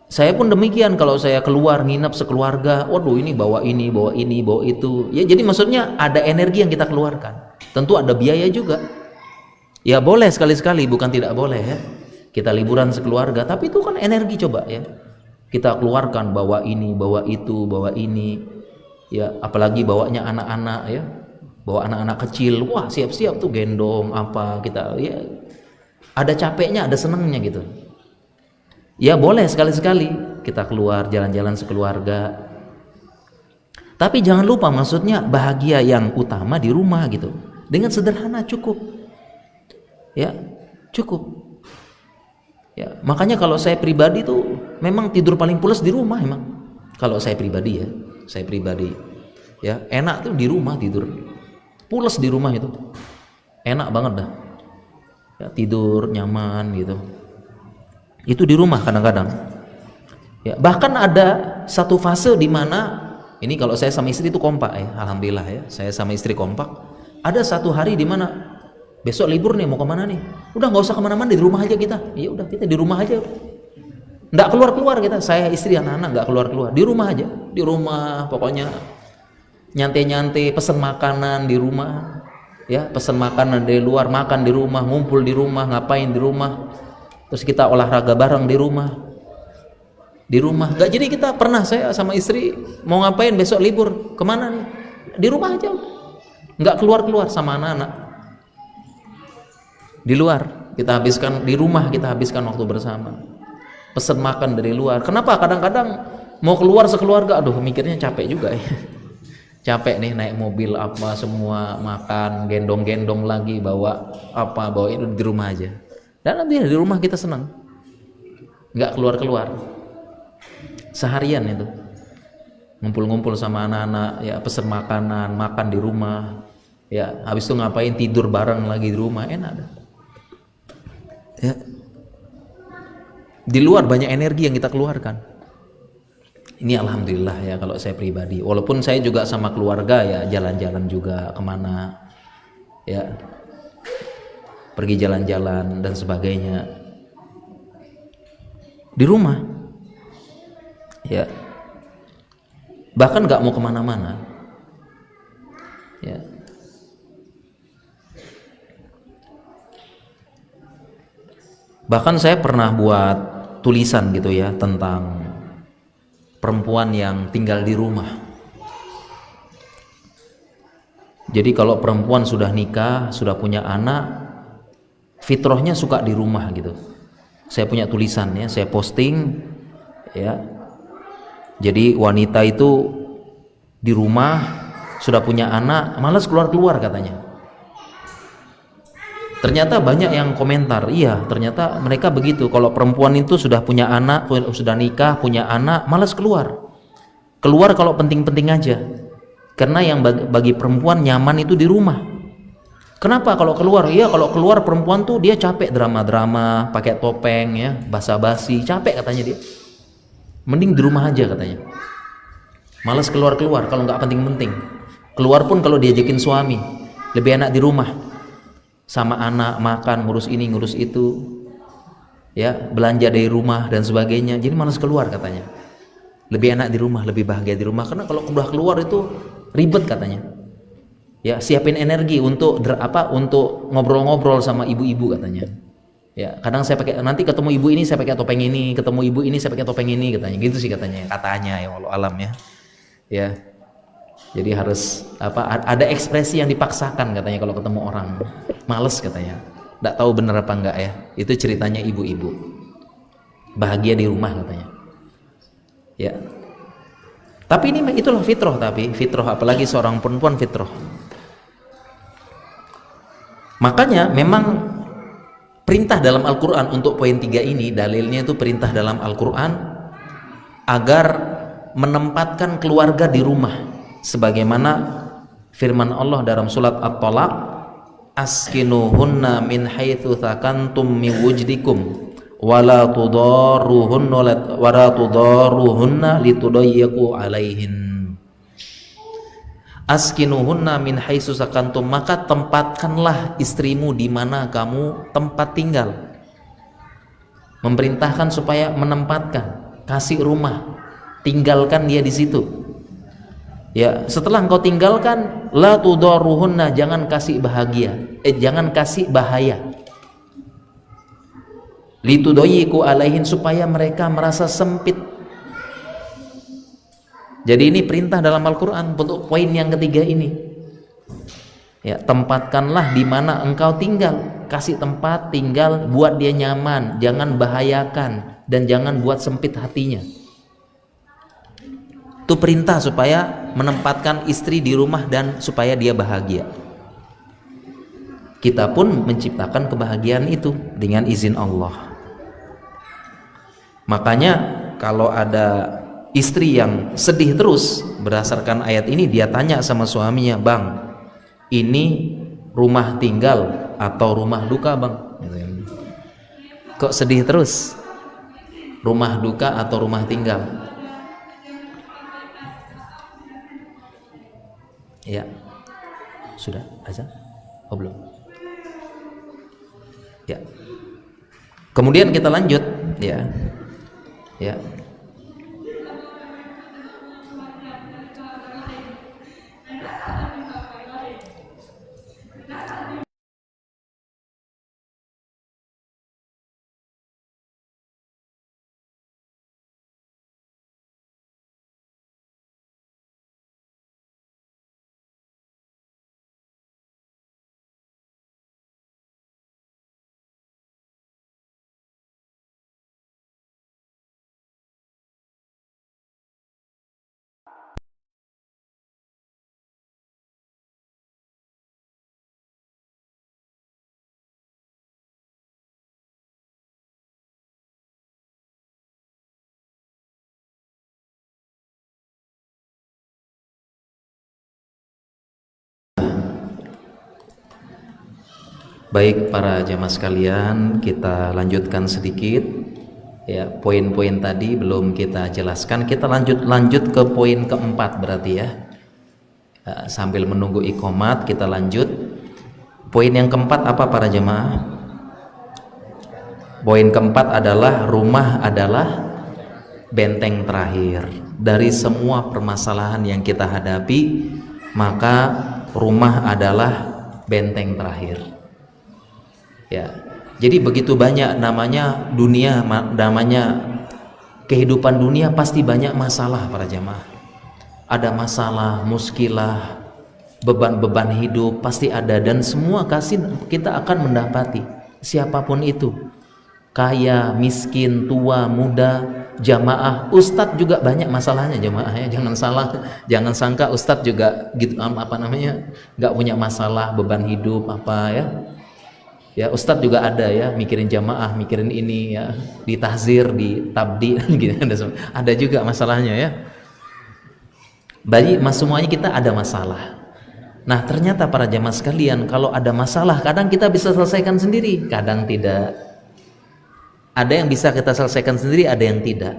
Saya pun demikian, kalau saya keluar nginap sekeluarga, waduh ini bawa ini, bawa ini, bawa itu. Ya jadi maksudnya ada energi yang kita keluarkan. Tentu ada biaya juga. Ya boleh sekali-sekali, bukan tidak boleh ya. Kita liburan sekeluarga, tapi itu kan energi coba ya. Kita keluarkan, bawa ini, bawa itu, bawa ini. Ya, apalagi bawanya anak-anak ya. Bawa anak-anak kecil, wah siap-siap tuh gendong apa kita ya. Ada capeknya, ada senangnya gitu. Ya boleh sekali-sekali kita keluar jalan-jalan sekeluarga. Tapi jangan lupa maksudnya bahagia yang utama di rumah gitu. Dengan sederhana cukup. Ya, cukup. Ya, makanya kalau saya pribadi tuh memang tidur paling pulas di rumah emang. Kalau saya pribadi ya, ya enak tuh di rumah tidur. Pulas di rumah itu. Enak banget dah. Ya, tidur nyaman gitu. Itu di rumah kadang-kadang. Ya, bahkan ada satu fase di mana ini kalau saya sama istri itu kompak ya, alhamdulillah ya. Saya sama istri kompak. Ada satu hari di mana besok libur nih, mau kemana nih? Udah nggak usah kemana-mana, di rumah aja kita. Ya udah kita di rumah aja. Nggak keluar-keluar kita. Saya istri anak-anak nggak keluar-keluar. Di rumah aja. Di rumah pokoknya nyantai-nyantai, pesen makanan di rumah. Ya pesen makanan dari luar, makan di rumah, ngumpul di rumah, ngapain di rumah. Terus kita olahraga bareng di rumah. Di rumah. Nggak, jadi kita pernah saya sama istri mau ngapain besok libur, kemana nih? Di rumah aja. Nggak keluar-keluar sama anak-anak. Di luar kita habiskan, di rumah kita habiskan waktu bersama. Pesen makan dari luar. Kenapa? Kadang-kadang mau keluar sekeluarga, aduh mikirnya capek juga ya. Capek nih naik mobil apa semua, makan, gendong-gendong lagi, bawa apa, bawa itu di rumah aja. Dan nanti di rumah kita senang. Nggak keluar-keluar. Seharian itu. Ngumpul-ngumpul sama anak-anak, ya pesen makanan, makan di rumah. Ya, habis itu ngapain, tidur bareng lagi di rumah, enak dah. Ya. Di luar banyak energi yang kita keluarkan. Ini alhamdulillah ya kalau saya pribadi. Walaupun saya juga sama keluarga ya jalan-jalan juga kemana, ya pergi jalan-jalan dan sebagainya. Di rumah, ya bahkan nggak mau kemana-mana, ya. Bahkan saya pernah buat tulisan gitu ya tentang perempuan yang tinggal di rumah. Jadi kalau perempuan sudah nikah, sudah punya anak, fitrahnya suka di rumah gitu. Saya punya tulisannya, saya posting ya. Jadi wanita itu di rumah sudah punya anak, malas keluar-keluar katanya. Ternyata banyak yang komentar, iya ternyata mereka begitu. Kalau perempuan itu sudah punya anak, sudah nikah, punya anak, malas keluar. Keluar kalau penting-penting aja. Karena yang bagi perempuan nyaman itu di rumah. Kenapa kalau keluar? Iya kalau keluar perempuan tuh dia capek drama-drama, pakai topeng ya, basa-basi, capek katanya dia. Mending di rumah aja katanya. Malas keluar-keluar kalau nggak penting-penting. Keluar pun kalau diajakin suami, lebih enak di rumah. Sama anak makan, ngurus ini ngurus itu ya, belanja dari rumah dan sebagainya. Jadi malas keluar katanya, lebih enak di rumah, lebih bahagia di rumah. Karena kalau udah keluar itu ribet katanya ya, siapin energi untuk untuk ngobrol-ngobrol sama ibu-ibu katanya ya. Kadang saya pakai, nanti ketemu ibu ini saya pakai topeng ini, ketemu ibu ini saya pakai topeng ini katanya, gitu sih katanya ya, Allah alam ya. Ya jadi harus ada ekspresi yang dipaksakan katanya kalau ketemu orang, males katanya. Nggak tahu bener apa enggak ya, itu ceritanya ibu-ibu bahagia di rumah katanya ya. Tapi ini itulah fitrah, tapi fitrah apalagi seorang perempuan fitrah. Makanya memang perintah dalam Al-Quran untuk poin 3 ini, dalilnya itu perintah dalam Al-Quran agar menempatkan keluarga di rumah, sebagaimana firman Allah dalam surat At-Talaq, askinuhunna min haitsu tsakantum min wujdikum wala tudarruhunna litudayyiqu alaihin. Askinuhunna min haitsu tsakantum, maka tempatkanlah istrimu di mana kamu tempat tinggal. Memerintahkan supaya menempatkan, kasih rumah, tinggalkan dia di situ. Ya, setelah engkau tinggalkan, la tudarruhunna, jangan kasih jangan kasih bahaya. Litudayyiqu alaihin, supaya mereka merasa sempit. Jadi ini perintah dalam Al-Quran untuk poin yang ketiga ini. Ya, tempatkanlah di mana engkau tinggal, kasih tempat tinggal, buat dia nyaman, jangan bahayakan dan jangan buat sempit hatinya. Itu perintah supaya menempatkan istri di rumah dan supaya dia bahagia. Kita pun menciptakan kebahagiaan itu dengan izin Allah. Makanya kalau ada istri yang sedih terus berdasarkan ayat ini, dia tanya sama suaminya, "Bang, ini rumah tinggal atau rumah duka, Bang? Kok sedih terus? Rumah duka atau rumah tinggal?" Ya, sudah azan? Oh belum? Ya. Kemudian kita lanjut, ya. Ya. Baik para jamaah sekalian, kita lanjutkan sedikit Ya, poin-poin tadi belum kita jelaskan. Kita lanjut ke poin keempat berarti ya. Sambil menunggu iqomat kita lanjut. Poin yang keempat apa para jemaah? Poin keempat adalah rumah adalah benteng terakhir dari semua permasalahan yang kita hadapi, maka rumah adalah benteng terakhir. Ya, jadi begitu banyak namanya dunia, namanya kehidupan dunia pasti banyak masalah para jemaah. Ada masalah, muskilah, beban-beban hidup pasti ada, dan semua kasih kita akan mendapati, siapapun itu, kaya, miskin, tua, muda, jamaah, ustadz juga banyak masalahnya jemaah ya. Jangan salah, jangan sangka ustadz juga gitu nggak punya masalah beban hidup apa ya. Ya, ustadz juga ada ya, mikirin jamaah, mikirin ini ya, di tahzir, di tabdi gitu, ada juga masalahnya ya. Bagi semuanya kita ada masalah. Nah, ternyata para jamaah sekalian, kalau ada masalah kadang kita bisa selesaikan sendiri, kadang tidak. Ada yang bisa kita selesaikan sendiri, ada yang tidak.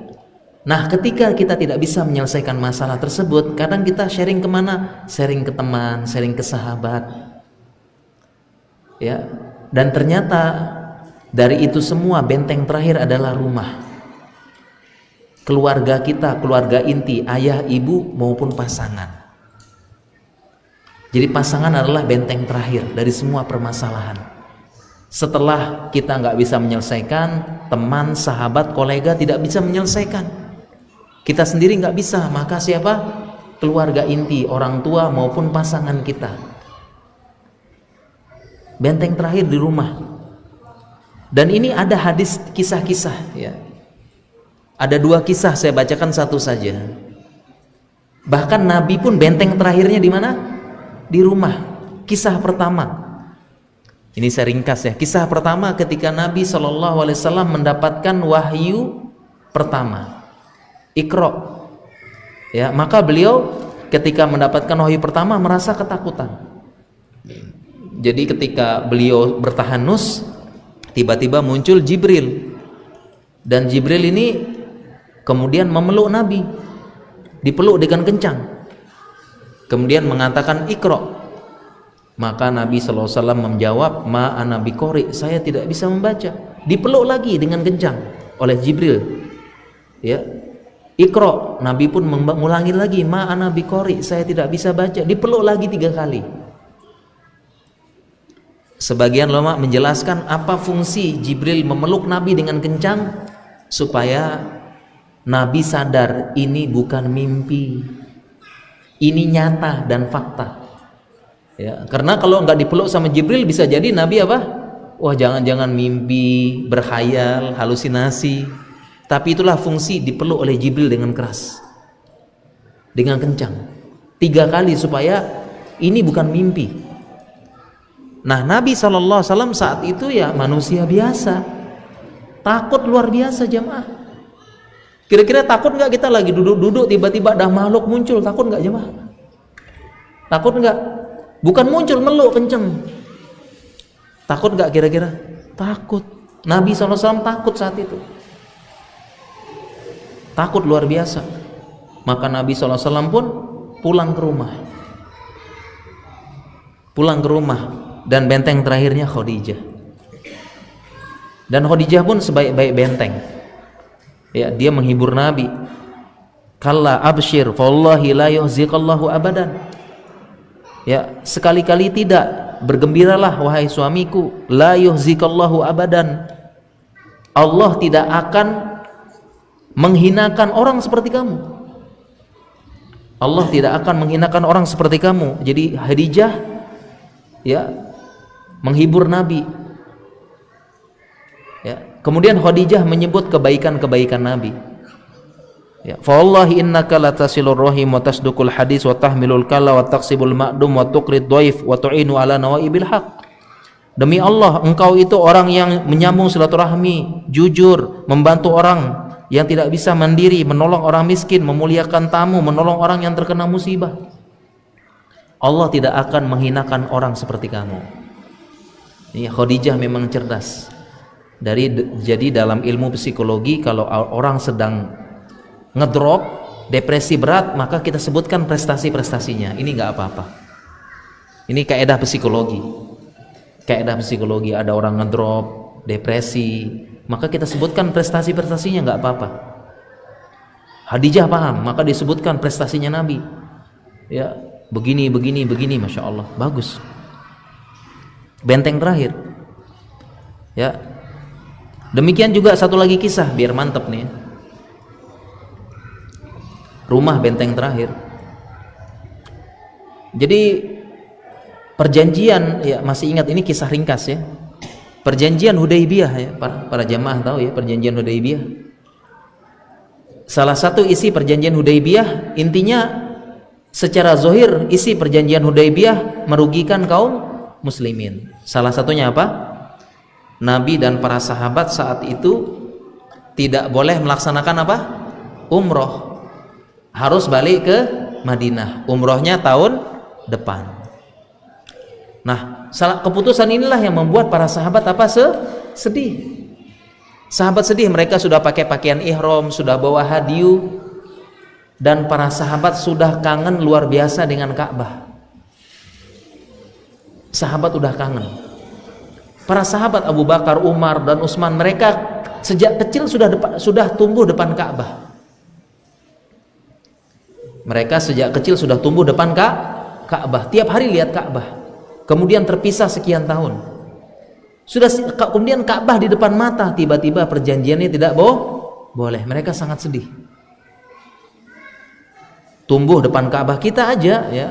Nah, ketika kita tidak bisa menyelesaikan masalah tersebut, kadang kita sharing kemana? Sharing ke teman, sharing ke sahabat. Ya, dan ternyata dari itu semua benteng terakhir adalah rumah. Keluarga kita, keluarga inti, ayah, ibu maupun pasangan. Jadi pasangan adalah benteng terakhir dari semua permasalahan. Setelah kita nggak bisa menyelesaikan, teman, sahabat, kolega tidak bisa menyelesaikan, kita sendiri nggak bisa, maka siapa? Keluarga inti, orang tua maupun pasangan kita. Benteng terakhir di rumah. Dan ini ada hadis, kisah-kisah ya. Ada 2 kisah, saya bacakan satu saja. Bahkan Nabi pun benteng terakhirnya di mana? Di rumah. Kisah pertama, ini saya ringkas ya. Kisah pertama ketika Nabi SAW mendapatkan wahyu pertama, Iqra. Ya, maka beliau ketika mendapatkan wahyu pertama merasa ketakutan. Jadi ketika beliau bertahanus, tiba-tiba muncul Jibril. Dan Jibril ini kemudian memeluk Nabi, dipeluk dengan kencang, kemudian mengatakan Iqra. Maka Nabi SAW menjawab, ma ana biqori, saya tidak bisa membaca. Dipeluk lagi dengan kencang oleh Jibril ya, Iqra. Nabi pun mengulangi lagi, ma ana biqori, saya tidak bisa baca. Dipeluk lagi 3 kali. Sebagian ulama menjelaskan apa fungsi Jibril memeluk Nabi dengan kencang, supaya Nabi sadar ini bukan mimpi, ini nyata dan fakta. Ya, karena kalau nggak dipeluk sama Jibril bisa jadi Nabi apa? Wah, jangan-jangan mimpi, berkhayal, halusinasi. Tapi itulah fungsi dipeluk oleh Jibril dengan keras, dengan kencang, 3 kali supaya ini bukan mimpi. Nah, Nabi SAW saat itu ya manusia biasa, takut luar biasa jemaah. Kira-kira takut nggak kita lagi duduk-duduk tiba-tiba ada makhluk muncul, takut nggak jemaah? Takut nggak? Bukan muncul, meluk kenceng. Takut nggak kira-kira? Takut. Nabi SAW takut saat itu, takut luar biasa. Maka Nabi SAW pun pulang ke rumah. Dan benteng terakhirnya Khadijah. Dan Khadijah pun sebaik-baik benteng ya, dia menghibur Nabi. Kalla abshir fawallahi la yuhziqallahu abadan. Ya, sekali-kali tidak, bergembiralah wahai suamiku, la yuhziqallahu abadan. Allah tidak akan menghinakan orang seperti kamu. Allah tidak akan menghinakan orang seperti kamu. Jadi Khadijah ya menghibur Nabi ya. Kemudian Khadijah menyebut kebaikan-kebaikan Nabi ya, fa wallahi innaka latasilur rahim wa tasduqul hadis wa tahmilul kalla wa taqsibul ma'dum wa tuqrid dhaif wa tu'inu ala nawaibil haq. Demi Allah, engkau itu orang yang menyambung silaturahmi, jujur, membantu orang yang tidak bisa mandiri, menolong orang miskin, memuliakan tamu, menolong orang yang terkena musibah. Allah tidak akan menghinakan orang seperti kamu. Khadijah memang cerdas. Jadi dalam ilmu psikologi, kalau orang sedang ngedrop, depresi berat, maka kita sebutkan prestasi-prestasinya. Ini nggak apa-apa. Ini kaidah psikologi. Kaidah psikologi, ada orang ngedrop, depresi, maka kita sebutkan prestasi-prestasinya, nggak apa-apa. Khadijah paham, maka disebutkan prestasinya Nabi. Ya, begini, masya Allah, bagus. Benteng terakhir. Ya, demikian juga satu lagi kisah, biar mantep nih. Rumah benteng terakhir. Jadi perjanjian, ya masih ingat ini kisah ringkas ya. Perjanjian Hudaybiyah ya, para jamaah tahu ya perjanjian Hudaybiyah. Salah satu isi perjanjian Hudaybiyah, intinya secara zahir isi perjanjian Hudaybiyah merugikan kaum muslimin. Salah satunya apa? Nabi dan para sahabat saat itu tidak boleh melaksanakan apa? Umroh. Harus balik ke Madinah. Umrohnya tahun depan. Nah, keputusan inilah yang membuat para sahabat apa? Sedih. Sahabat sedih, mereka sudah pakai pakaian ihram, sudah bawa hadiu, dan para sahabat sudah kangen luar biasa dengan Ka'bah. Sahabat udah kangen. Para sahabat Abu Bakar, Umar, dan Utsman, mereka sejak kecil sudah tumbuh depan Ka'bah. Mereka sejak kecil sudah tumbuh depan Ka'bah, tiap hari lihat Ka'bah. Kemudian terpisah sekian tahun. Kemudian Ka'bah di depan mata, tiba-tiba perjanjiannya tidak boleh. Mereka sangat sedih. Tumbuh depan Ka'bah, kita aja ya.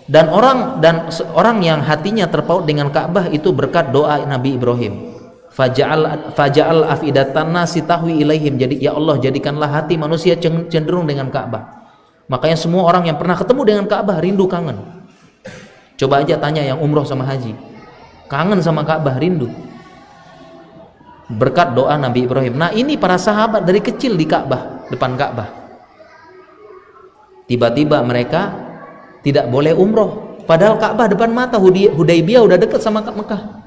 Dan orang yang hatinya terpaut dengan Ka'bah itu berkat doa Nabi Ibrahim. Faja'al afidatan nasi tahwi ilaihim. Jadi ya Allah, jadikanlah hati manusia cenderung dengan Ka'bah. Makanya semua orang yang pernah ketemu dengan Ka'bah rindu, kangen. Coba aja tanya yang umroh sama haji, kangen sama Ka'bah, rindu. Berkat doa Nabi Ibrahim. Nah, ini para sahabat dari kecil di Ka'bah, depan Ka'bah. Tiba-tiba mereka tidak boleh umroh, padahal Ka'bah depan mata. Hudaybiyah udah dekat sama Mekah.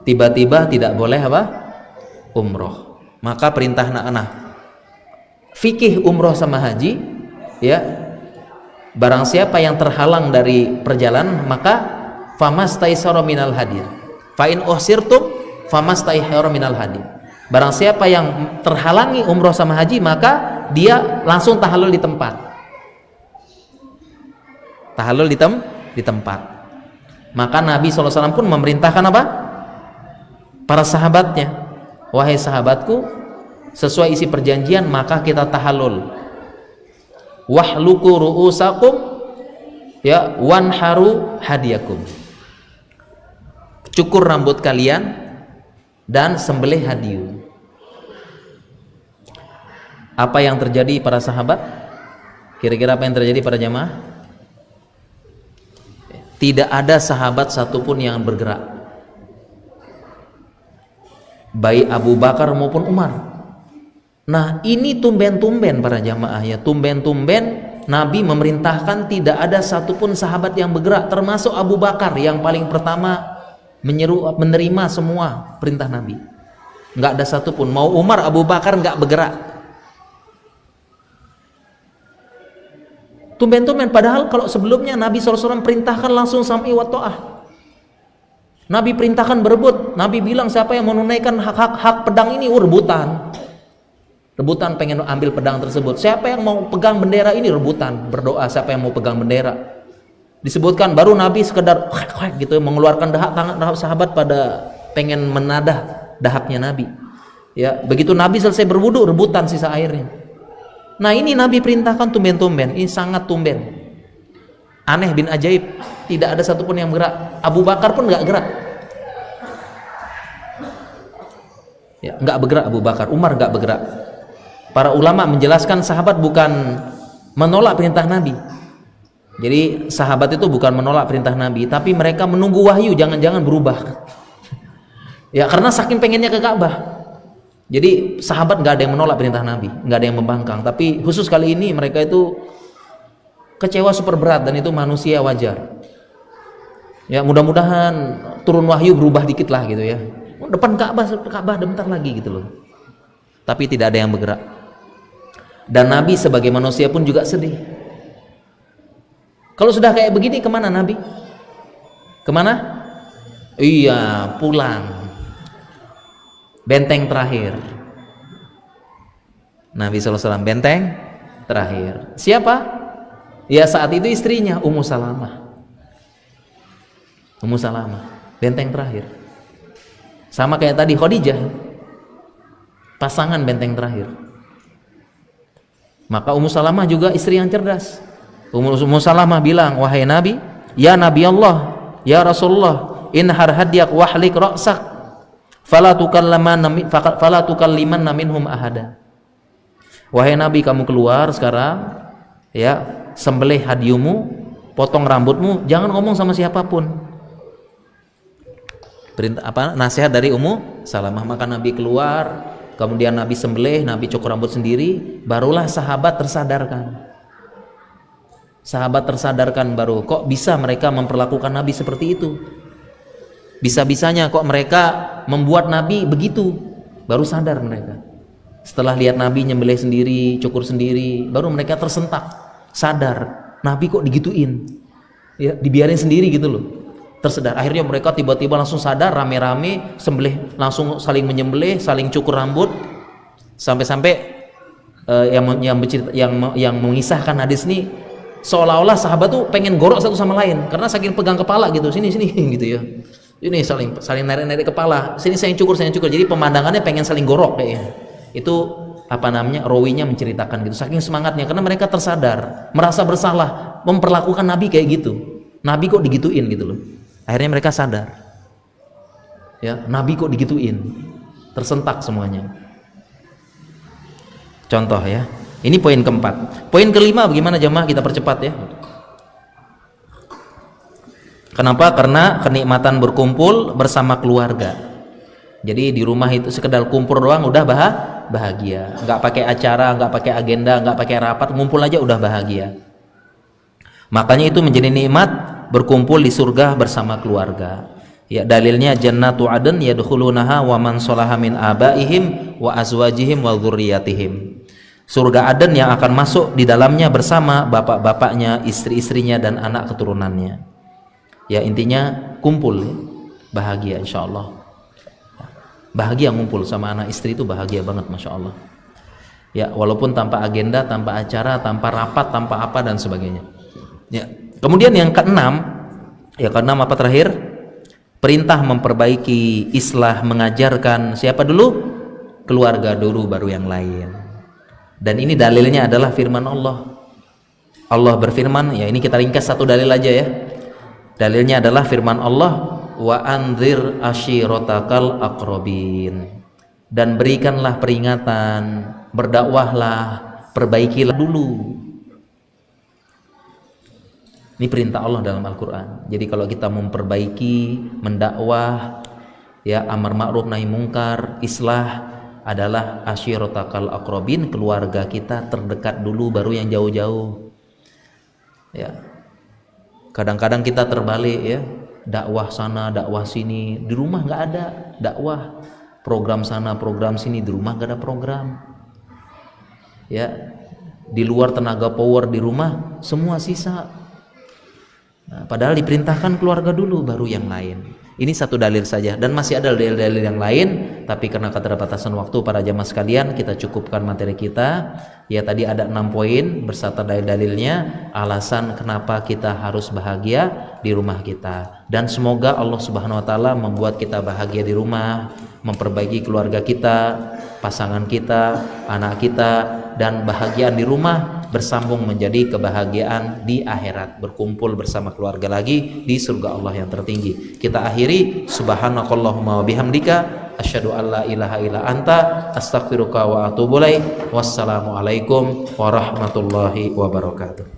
Tiba-tiba tidak boleh apa? Umroh. Maka perintah fikih umroh sama haji, ya, barang siapa yang terhalang dari perjalanan, maka famastaisara minal hadir, fa in uhsirtum famastaisara minal hadir. Barang siapa yang terhalangi umroh sama haji, maka dia langsung tahallul di tempat. Tahallul di tempat. Maka Nabi SAW pun memerintahkan apa? Para sahabatnya, wahai sahabatku, sesuai isi perjanjian, maka kita tahallul. Wahluku ru'usakum ya wanharu hadiyakum. Cukur rambut kalian dan sembelih hadiu. Apa yang terjadi para sahabat? Kira-kira apa yang terjadi para jamaah? Tidak ada sahabat satupun yang bergerak, baik Abu Bakar maupun Umar. Nah, ini tumben-tumben para jamaah ya, tumben-tumben Nabi memerintahkan tidak ada satupun sahabat yang bergerak, termasuk Abu Bakar yang paling pertama menerima semua perintah Nabi. Nggak ada satupun, mau Umar, Abu Bakar nggak bergerak. Tumben-tumben, padahal kalau sebelumnya Nabi SAW perintahkan langsung sam'i wa ta'ah. Nabi perintahkan berebut. Nabi bilang siapa yang menunaikan hak pedang ini, rebutan pengen ambil pedang tersebut. Siapa yang mau pegang bendera ini, rebutan, berdoa siapa yang mau pegang bendera. Disebutkan baru Nabi sekedar gitu mengeluarkan dahak, tangan sahabat pada pengen menadah dahaknya Nabi. Ya, begitu Nabi selesai berwudu, rebutan sisa airnya. Nah, ini Nabi perintahkan tumben-tumben, ini sangat tumben. Aneh bin ajaib, tidak ada satupun yang bergerak. Abu Bakar pun nggak gerak. Ya, nggak bergerak Abu Bakar, Umar nggak bergerak. Para ulama menjelaskan sahabat bukan menolak perintah Nabi. Jadi sahabat itu bukan menolak perintah Nabi, tapi mereka menunggu wahyu, jangan-jangan berubah. Ya, karena saking pengennya ke Ka'bah. Jadi sahabat nggak ada yang menolak perintah Nabi, nggak ada yang membangkang. Tapi khusus kali ini mereka itu kecewa super berat, dan itu manusia wajar. Ya, mudah-mudahan turun wahyu berubah dikit lah gitu ya. depan Ka'bah bentar lagi gitu loh. Tapi tidak ada yang bergerak. Dan Nabi sebagai manusia pun juga sedih. Kalau sudah kayak begini, kemana Nabi? Kemana? Iya, pulang. Benteng terakhir. Nabi SAW benteng terakhir. Siapa? Ya saat itu istrinya Ummu Salamah. Ummu Salamah, benteng terakhir. Sama kayak tadi Khadijah, pasangan benteng terakhir. Maka Ummu Salamah juga istri yang cerdas. Ummu Salamah bilang, wahai Nabi, ya Nabi Allah, ya Rasulullah, inhar hadyak wahlik ra'sak fala tukallimanna minhum ahada. Wahai Nabi, kamu keluar sekarang, ya, sembelih hadiumu, potong rambutmu, jangan ngomong sama siapapun. Perintah apa? Nasihat dari Ummu Salamah. Maka Nabi keluar, kemudian Nabi sembelih, Nabi cukur rambut sendiri, barulah sahabat tersadarkan. Sahabat tersadarkan baru, kok bisa mereka memperlakukan Nabi seperti itu? Bisa-bisanya kok mereka membuat Nabi begitu? Baru sadar mereka. Setelah lihat Nabi nyembelih sendiri, cukur sendiri, baru mereka tersentak, sadar, Nabi kok digituin, ya, dibiarin sendiri gitu loh. Tersedar. Akhirnya mereka tiba-tiba langsung sadar, rame-rame sembelih, langsung saling menyembelih, saling cukur rambut, sampai-sampai yang mengisahkan hadis ini seolah-olah sahabat tuh pengen gorok satu sama lain karena saking pegang kepala gitu, sini gitu ya. Ini saling narik-narik kepala, sini saya cukur. Jadi pemandangannya pengen saling gorok kayaknya. Itu apa namanya, rawinya menceritakan gitu, saking semangatnya karena mereka tersadar, merasa bersalah memperlakukan Nabi kayak gitu. Nabi kok digituin gitu loh. Akhirnya mereka sadar, ya, Nabi kok digituin, tersentak semuanya. Contoh ya, ini poin keempat. Poin kelima, bagaimana jemaah, kita percepat ya. Kenapa? Karena kenikmatan berkumpul bersama keluarga. Jadi di rumah itu sekedar kumpul doang udah bahagia, nggak pakai acara, nggak pakai agenda, nggak pakai rapat, ngumpul aja udah bahagia. Makanya itu menjadi nikmat berkumpul di surga bersama keluarga. Ya, dalilnya jannatu adn yadkhulunaha wa man sholaha min abaihim wa azwajihim wa dzurriyyatihim. Surga Aden yang akan masuk di dalamnya bersama bapak-bapaknya, istri-istrinya dan anak keturunannya. Ya, intinya kumpul, bahagia insyaallah. Bahagia ngumpul sama anak istri itu bahagia banget, masya Allah. Ya, walaupun tanpa agenda, tanpa acara, tanpa rapat, tanpa apa dan sebagainya. Ya, kemudian yang keenam, apa terakhir? Perintah memperbaiki, islah, mengajarkan siapa dulu? Keluarga dulu, baru yang lain. Dan ini dalilnya adalah firman Allah. Allah berfirman, ya ini kita ringkas satu dalil aja ya. Dalilnya adalah firman Allah, wa anzir ashiratakal aqrabin, dan berikanlah peringatan, berdakwahlah, perbaikilah dulu. Ini perintah Allah dalam Al-Quran. Jadi kalau kita memperbaiki, mendakwah, ya, amar ma'ruf nahi mungkar, islah, adalah ashiratakal aqrabin, keluarga kita terdekat dulu, baru yang jauh-jauh. Ya, kadang-kadang kita terbalik ya, dakwah sana, dakwah sini, di rumah nggak ada dakwah, program sana, program sini, di rumah nggak ada program. Ya, di luar tenaga power, di rumah semua sisa. Nah, padahal diperintahkan keluarga dulu, baru yang lain. Ini satu dalil saja, dan masih ada dalil-dalil yang lain, tapi karena keterbatasan waktu para jamaah sekalian, kita cukupkan materi kita. Ya, tadi ada 6 poin berserta dalil-dalilnya, alasan kenapa kita harus bahagia di rumah kita. Dan semoga Allah Subhanahu wa taala membuat kita bahagia di rumah, memperbaiki keluarga kita, pasangan kita, anak kita, dan bahagian di rumah bersambung menjadi kebahagiaan di akhirat, berkumpul bersama keluarga lagi di surga Allah yang tertinggi. Kita akhiri, subhanakallahumma wa bihamdika asyhadu an la ilaha illa anta astaghfiruka wa atubu ilaik. Wassalamualaikum warahmatullahi wabarakatuh.